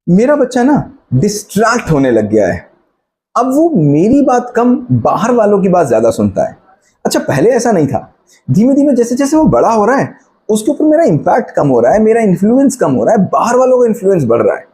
मेरा बच्चा ना डिस्ट्रैक्ट होने लग गया है। अब वो मेरी बात कम, बाहर वालों की बात ज्यादा सुनता है। अच्छा, पहले ऐसा नहीं था। धीमे धीमे जैसे जैसे वो बड़ा हो रहा है, उसके ऊपर मेरा इंपैक्ट कम हो रहा है, मेरा इन्फ्लुएंस कम हो रहा है, बाहर वालों का इन्फ्लुएंस बढ़ रहा है।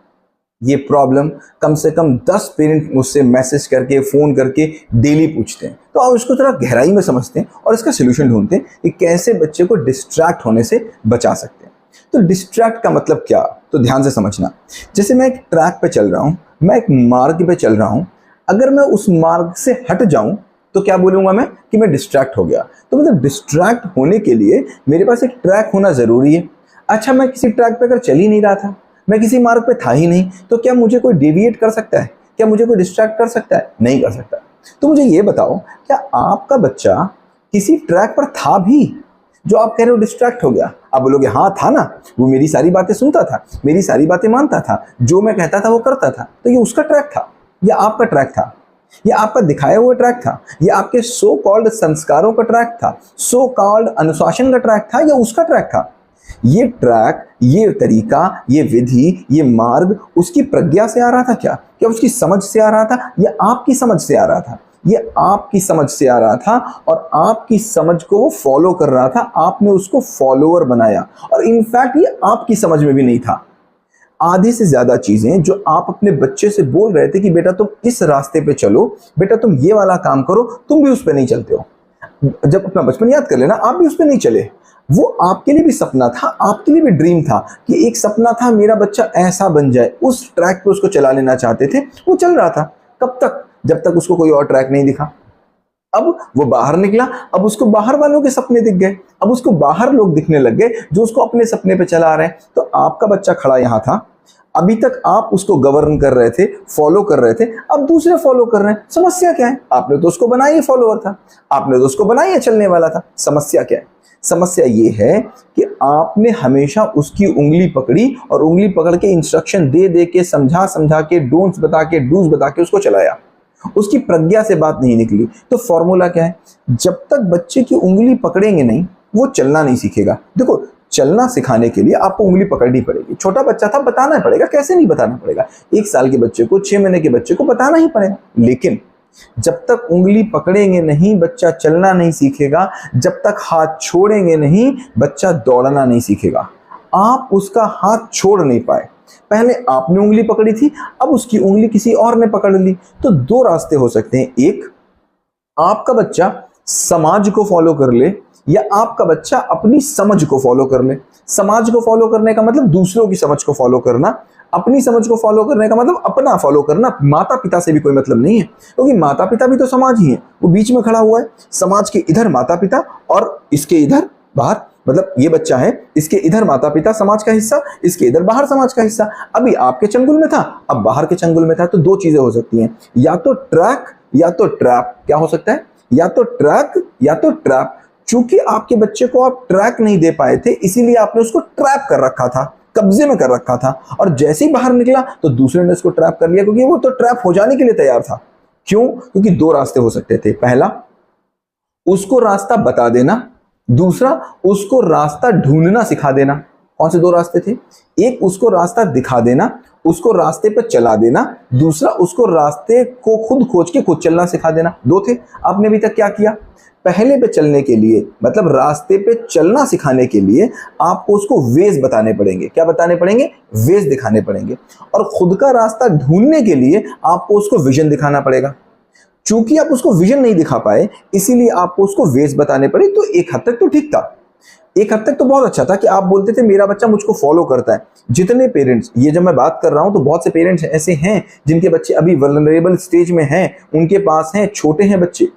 ये प्रॉब्लम कम से कम 10 पेरेंट मुझसे मैसेज करके, फोन करके डेली पूछते हैं। तो आप इसको थोड़ा गहराई में समझते हैं और इसका सोल्यूशन ढूंढते हैं कि कैसे बच्चे को डिस्ट्रैक्ट होने से बचा सकते हैं। तो डिस्ट्रैक्ट का मतलब क्या, तो ध्यान से समझना। जैसे मैं एक ट्रैक पे चल रहा हूं, मैं एक मार्ग पे चल रहा हूं, अगर मैं उस मार्ग से हट जाऊं तो क्या बोलूंगा मैं कि मैं डिस्ट्रैक्ट हो गया। तो मतलब डिस्ट्रैक्ट होने के लिए मेरे पास एक ट्रैक होना जरूरी है। अच्छा, मैं किसी ट्रैक पे अगर चल ही नहीं रहा था, मैं किसी मार्ग पे था ही नहीं, तो क्या मुझे कोई डेविएट कर सकता है? क्या मुझे कोई डिस्ट्रैक्ट कर सकता है? नहीं कर सकता। तो मुझे ये बताओ, क्या आपका बच्चा किसी ट्रैक पर था भी जो आप कह रहे हो डिस्ट्रैक्ट हो गया? आप बोलोगे हाँ था ना, वो मेरी सारी बातें सुनता था, मेरी सारी बातें मानता था, जो मैं कहता था वो करता था। तो ये उसका ट्रैक था या आपका ट्रैक था? ये आपका दिखाया हुआ ट्रैक था? ये आपके सो कॉल्ड संस्कारों का ट्रैक था, सो कॉल्ड अनुशासन का ट्रैक था, या उसका ट्रैक था? ये ट्रैक, ये तरीका, ये विधि, ये मार्ग उसकी प्रज्ञा से आ रहा था क्या उसकी समझ से आ रहा था, या आपकी समझ से आ रहा था? ये आपकी समझ से आ रहा था और आपकी समझ को वो फॉलो कर रहा था। आपने उसको फॉलोअर बनाया और इनफैक्ट ये आपकी समझ में भी नहीं था। आधे से ज्यादा चीजें जो आप अपने बच्चे से बोल रहे थे कि बेटा तुम इस रास्ते पे चलो, बेटा तुम ये वाला काम करो, तुम भी उस पे नहीं चलते हो। जब अपना बचपन याद कर लेना, आप भी उस पे नहीं चले। वो आपके लिए भी सपना था, आपके लिए भी ड्रीम था कि एक सपना था मेरा बच्चा ऐसा बन जाए। उस ट्रैक पे उसको चला लेना चाहते थे, वो चल रहा था। कब तक? जब तक उसको कोई और ट्रैक नहीं दिखा। अब वो बाहर निकला, अब उसको बाहर वालों के सपने दिख गए, अब उसको बाहर लोग दिखने लग गए जो उसको अपने सपने पे चला रहे हैं। तो आपका बच्चा खड़ा यहां था, अभी तक आप उसको गवर्न कर रहे थे, फॉलो कर रहे थे, अब दूसरे फॉलो कर रहे हैं। समस्या क्या है? आपने तो उसको बनाया ही फॉलोअर था, आपने तो उसको बनाया ही चलने वाला था। समस्या क्या है? समस्या ये है कि आपने हमेशा उसकी उंगली पकड़ी और उंगली पकड़ के इंस्ट्रक्शन दे दे के, समझा समझा के, डोंट्स बता के, डूज बता के उसको चलाया। उसकी प्रज्ञा से बात नहीं निकली। तो फॉर्मूला क्या है? जब तक बच्चे की उंगली पकड़ेंगे नहीं, वो चलना नहीं सीखेगा। देखो, चलना सिखाने के लिए आपको उंगली पकड़नी पड़ेगी। छोटा बच्चा था, बताना पड़ेगा। कैसे नहीं बताना पड़ेगा? 1 साल के बच्चे को, 6 महीने के बच्चे को बताना ही पड़ेगा। लेकिन जब तक उंगली पकड़ेंगे नहीं, बच्चा चलना नहीं सीखेगा। जब तक हाथ छोड़ेंगे नहीं, बच्चा दौड़ना नहीं सीखेगा। आप उसका हाथ छोड़ नहीं पाए। पहले आपने उंगली पकड़ी थी, अब उसकी उंगली किसी और ने पकड़ ली। तो 2 रास्ते हो सकते हैं। एक, आपका बच्चा समाज को फॉलो कर ले, या आपका बच्चा अपनी समझ को फॉलो कर ले। समाज को फॉलो करने का मतलब दूसरों की समझ को फॉलो करना, अपनी समझ को फॉलो करने का मतलब अपना फॉलो करना। माता पिता से भी कोई मतलब नहीं है, क्योंकि माता पिता भी तो समाज ही है। वो बीच में खड़ा हुआ है, समाज के इधर माता पिता और इसके इधर बाहर। मतलब ये बच्चा है, इसके इधर माता पिता समाज का हिस्सा, इसके इधर बाहर समाज का हिस्सा। अभी आपके चंगुल में था, अब बाहर के चंगुल में था। तो 2 चीजें हो सकती हैं, या तो ट्रैक या तो ट्रैप। क्या हो सकता है? या तो ट्रैक या तो ट्रैप। चूंकि आपके बच्चे को आप ट्रैक नहीं दे पाए थे, इसीलिए आपने उसको ट्रैप कर रखा था, कब्जे में कर रखा था। और जैसे ही बाहर निकला तो दूसरे ने उसको ट्रैप कर लिया, क्योंकि वो तो ट्रैप हो जाने के लिए तैयार था। क्यों? क्योंकि 2 रास्ते हो सकते थे। पहला, उसको रास्ता बता देना। दूसरा, उसको रास्ता ढूंढना सिखा देना। कौन से 2 रास्ते थे? एक, उसको रास्ता दिखा देना, उसको रास्ते पर चला देना। दूसरा, उसको रास्ते को खुद खोज के खुद चलना सिखा देना। 2 थे। आपने अभी तक क्या किया? पहले पे चलने के लिए, मतलब रास्ते पे चलना सिखाने के लिए, आपको उसको वेज बताने पड़ेंगे। क्या बताने पड़ेंगे? वेज दिखाने पड़ेंगे। और खुद का रास्ता ढूंढने के लिए आपको उसको विजन दिखाना पड़ेगा। चूंकि आप उसको विजन नहीं दिखा पाए, इसीलिए आपको उसको वेज बताने पड़े। तो एक हद तक तो ठीक था, एक हद तक तो बहुत अच्छा था कि आप बोलते थे मेरा बच्चा मुझको फॉलो करता है। जितने पेरेंट्स, ये जब मैं बात कर रहा हूं तो बहुत से पेरेंट्स ऐसे हैं जिनके बच्चे अभी वल्नरेबल स्टेज में हैं, उनके पास हैं, छोटे हैं बच्चे।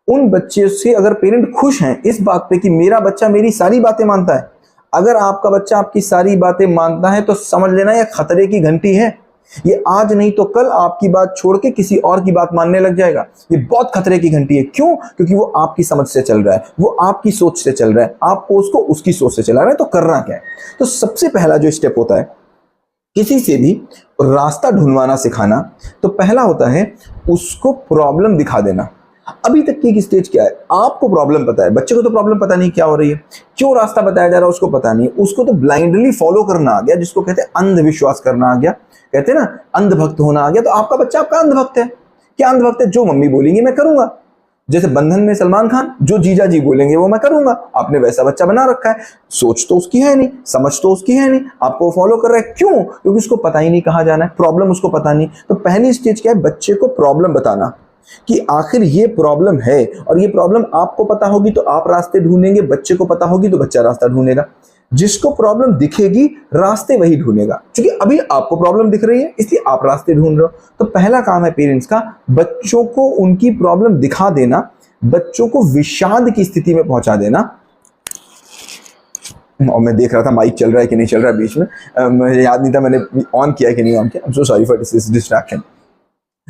उन बच्चे से अगर पेरेंट खुश हैं इस बात पे कि मेरा बच्चा मेरी सारी बातें मानता है, अगर आपका बच्चा आपकी सारी बातें मानता है तो समझ लेना यह खतरे की घंटी है। ये आज नहीं तो कल आपकी बात छोड़ के किसी और की बात मानने लग जाएगा। ये बहुत खतरे की घंटी है। क्यों? क्योंकि वो आपकी समझ से चल रहा है, वो आपकी सोच से चल रहा है, आपको उसको उसकी सोच से चला रहा है। तो करना क्या है? तो सबसे पहला जो स्टेप होता है किसी से भी रास्ता ढूंढवाना सिखाना, तो पहला होता है उसको प्रॉब्लम दिखा देना। अभी तक की एक स्टेज क्या है, आपको प्रॉब्लम पता है, बच्चे को तो प्रॉब्लम पता नहीं क्या हो रही है, क्यों रास्ता बताया जा रहा है उसको पता नहीं, उसको तो ब्लाइंडली फॉलो करना आ गया, जिसको कहते हैं अंधविश्वास करना आ गया, कहते हैं ना अंधभक्त होना आ गया। तो आपका बच्चा आपका अंधभक्त है। क्या अंधभक्त है? जो मम्मी बोलेंगी मैं करूंगा, जैसे बंधन में सलमान खान, जो जीजा जी बोलेंगे वो मैं करूंगा। आपने वैसा बच्चा बना रखा है, सोच तो उसकी है नहीं, समझ तो उसकी है नहीं, आपको फॉलो कर रहा है। क्यों? क्योंकि उसको पता ही नहीं कहाँ जाना है, प्रॉब्लम उसको पता नहीं। तो पहली स्टेज क्या है? बच्चे को प्रॉब्लम बताना कि आखिर ये प्रॉब्लम है, और ये प्रॉब्लम आपको पता होगी तो आप रास्ते ढूंढेंगे, बच्चे को पता होगी तो बच्चा रास्ता ढूंढेगा। जिसको प्रॉब्लम दिखेगी रास्ते वही ढूंढेगा, क्योंकि अभी आपको प्रॉब्लम दिख रही है इसलिए आप रास्ते ढूंढ रहे हो। तो पहला काम है पेरेंट्स का, बच्चों को उनकी प्रॉब्लम दिखा देना, बच्चों को विषाद की स्थिति में पहुंचा देना। और मैं देख रहा था माइक चल रहा है कि नहीं चल रहा है बीच में, मुझे याद नहीं था मैंने ऑन किया कि नहीं ऑन किया। I am so sorry for this distraction.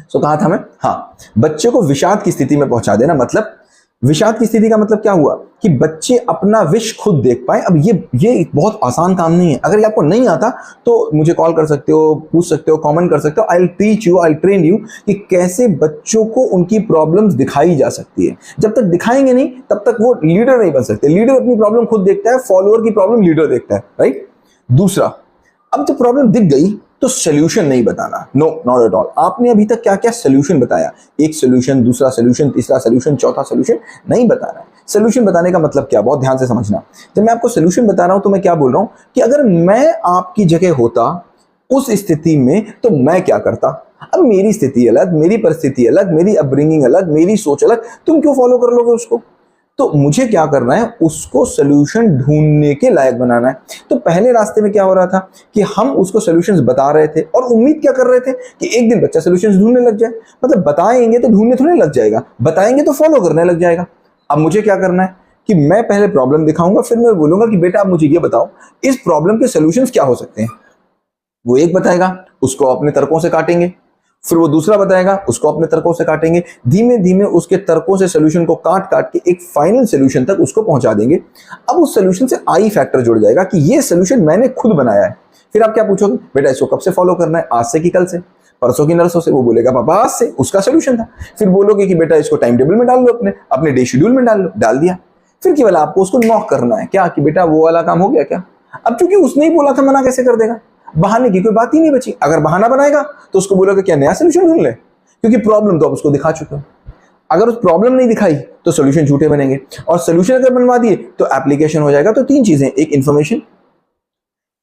So कहा था मैं, हाँ, बच्चे को विषाद की स्थिति में पहुंचा देना। मतलब विषाद की स्थिति का मतलब क्या हुआ कि बच्चे अपना विष खुद देख पाए। अब ये बहुत आसान काम नहीं है। अगर ये आपको नहीं आता तो मुझे कॉल कर सकते हो, पूछ सकते हो, कमेंट कर सकते हो। I will teach you, I will train you कि कैसे बच्चों को उनकी प्रॉब्लम्स दिखाई जा सकती है। जब तक दिखाएंगे नहीं तब तक वो लीडर नहीं बन सकते। लीडर अपनी प्रॉब्लम खुद देखता है, फॉलोअर की प्रॉब्लम लीडर देखता है, राइट। दूसरा, अब जब प्रॉब्लम दिख गई तो सोल्यूशन नहीं बताना, नो नॉट एट ऑल। आपने अभी तक क्या क्या सोल्यूशन बताया, एक सोल्यूशन, दूसरा सोल्यूशन, तीसरा सोल्यूशन, चौथा सोल्यूशन नहीं बताना है। सोल्यूशन बताने का मतलब क्या, बहुत ध्यान से समझना। जब मैं आपको सोल्यूशन बता रहा हूं तो मैं क्या बोल रहा हूं कि अगर मैं आपकी जगह होता उस स्थिति में तो मैं क्या करता। अब मेरी स्थिति अलग, मेरी परिस्थिति अलग, मेरी अपब्रिंगिंग अलग, मेरी सोच अलग, तुम क्यों फॉलो कर लोगे उसको? तो मुझे क्या करना है, उसको सोल्यूशन ढूंढने के लायक बनाना है। तो पहले रास्ते में क्या हो रहा था कि हम उसको सोल्यूशंस बता रहे थे और उम्मीद क्या कर रहे थे कि एक दिन बच्चा सोल्यूशंस ढूंढने लग जाए। मतलब बताएंगे तो ढूंढने थोड़ी लग जाएगा, बताएंगे तो फॉलो करने लग जाएगा। अब मुझे क्या करना है कि मैं पहले प्रॉब्लम दिखाऊंगा, फिर मैं बोलूंगा कि बेटा आप मुझे ये बताओ इस प्रॉब्लम के सोल्यूशंस क्या हो सकते हैं। वो एक बताएगा, उसको अपने तर्कों से काटेंगे, फिर वो दूसरा बताएगा, उसको अपने तर्कों से काटेंगे, धीमे धीमे उसके तर्कों से सोल्यूशन को काट काट के एक फाइनल सोल्यूशन तक उसको पहुंचा देंगे। अब उस सोल्यूशन से आई फैक्टर जुड़ जाएगा कि ये सोल्यूशन मैंने खुद बनाया है। फिर आप क्या पूछोगे, बेटा इसको कब से फॉलो करना है, आज से कि कल से, परसों की नरसों से? वो बोलेगा पापा आज से, उसका सोल्यूशन था। फिर बोलोगे कि बेटा इसको टाइम टेबल में डाल लो, अपने अपने डे शेड्यूल में डाल लो, डाल दिया। फिर केवल आपको उसको नॉक करना है, क्या कि बेटा वो वाला काम हो गया क्या? अब चूंकि उसने ही बोला था, मना कैसे कर देगा? बहाने की कोई बात ही नहीं बची। अगर बहाना बनाएगा तो उसको बोलोगे क्या नया सोल्यूशन ढूंढ ले, क्योंकि प्रॉब्लम तो आप उसको दिखा चुके हो। अगर उस प्रॉब्लम नहीं दिखाई तो सोल्यूशन झूठे बनेंगे, और सोल्यूशन अगर बनवा दिए तो एप्लीकेशन हो जाएगा। तो तीन चीजें, एक इंफॉर्मेशन,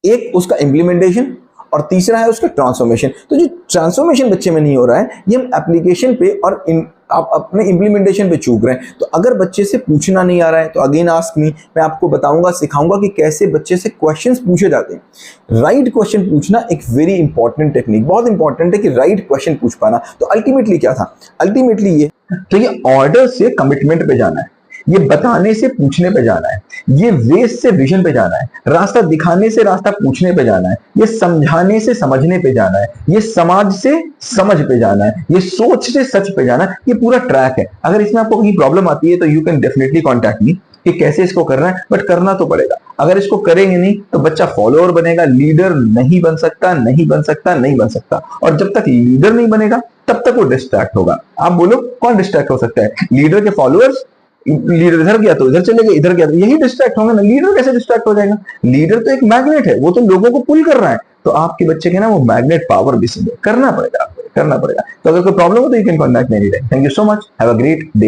एक उसका इम्प्लीमेंटेशन, और तीसरा है उसका ट्रांसफॉर्मेशन। तो जो ट्रांसफॉर्मेशन बच्चे में नहीं हो रहा है, ये हम एप्लीकेशन पे और आप अपने इम्प्लीमेंटेशन पे चूक रहे हैं। तो अगर बच्चे से पूछना नहीं आ रहा है तो अगेन आस्क मी, मैं आपको बताऊंगा, सिखाऊंगा कि कैसे बच्चे से क्वेश्चंस पूछे जाते हैं। राइट क्वेश्चन पूछना एक वेरी इंपॉर्टेंट टेक्निक, बहुत इंपॉर्टेंट है कि राइट क्वेश्चन पूछ पाना। तो अल्टीमेटली क्या था, अल्टीमेटली ये, तो ये ऑर्डर से कमिटमेंट पे जाना है, ये बताने से पूछने पे जाना है, ये वेस्ट से विजन पे जाना है, रास्ता दिखाने से रास्ता पूछने पे जाना है, ये समझाने से समझने पे जाना है, ये समाज से समझ पे जाना है, ये सोच से सच पे जाना है। ये पूरा ट्रैक है। अगर इसमें आपको कहीं प्रॉब्लम आती है तो you can definitely contact me कि कैसे इसको करना है, बट करना तो पड़ेगा। अगर इसको करेंगे नहीं तो बच्चा फॉलोअर बनेगा, लीडर नहीं बन सकता, नहीं बन सकता, नहीं बन सकता। और जब तक लीडर नहीं बनेगा तब तक वो डिस्ट्रैक्ट होगा। आप बोलो कौन डिस्ट्रैक्ट हो सकता है? लीडर के फॉलोअर्स, लीडर इधर गया तो इधर चले गए, इधर गया तो यही डिस्ट्रैक्ट होंगे ना। लीडर कैसे डिस्ट्रैक्ट हो जाएगा? लीडर तो एक मैग्नेट है, वो तो लोगों को पुल कर रहा है। तो आपके बच्चे के ना वो मैग्नेट पावर भी करना पड़ेगा, आपको करना पड़ेगा। तो अगर कोई प्रॉब्लम हो तो you can contact me any time. Thank you so much, have a great day.